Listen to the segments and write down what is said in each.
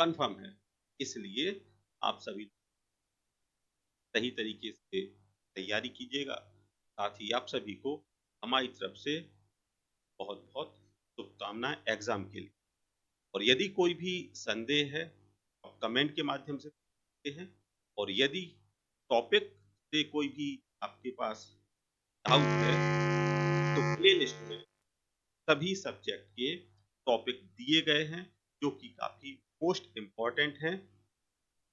Confirm है। इसलिए आप सभी सही तरीके से तैयारी कीजिएगा। साथ ही आप सभी को हमारी तरफ से बहुत-बहुत शुभकामनाएँ एग्ज़ाम के लिए। और यदि कोई भी संदेह है, आप कमेंट के माध्यम से पूछ सकते हैं और यदि टॉपिक से कोई भी आपके पास डाउट है, तो प्लेलिस्ट में सभी सब्जेक्ट के टॉपिक दिए गए हैं, जो कि काफ़ी मोस्ट इम्पोर्टेंट हैं।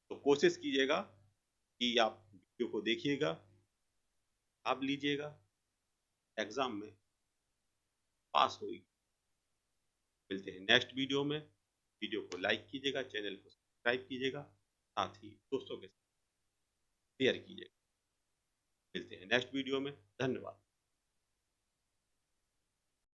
तो कोशिश कीजिएगा कि आप वीडियो को देखिएगा, भाग लीजिएगा, एग्ज़ाम में पास होइए। मिलते हैं नेक्स्ट वीडियो में। वीडियो को लाइक कीजिएगा, चैनल को सब्सक्राइब कीजिएगा, साथ ही दोस्तों के साथ शेयर कीजिएगा। मिलते हैं नेक्स्ट वीडियो में। धन्यवाद।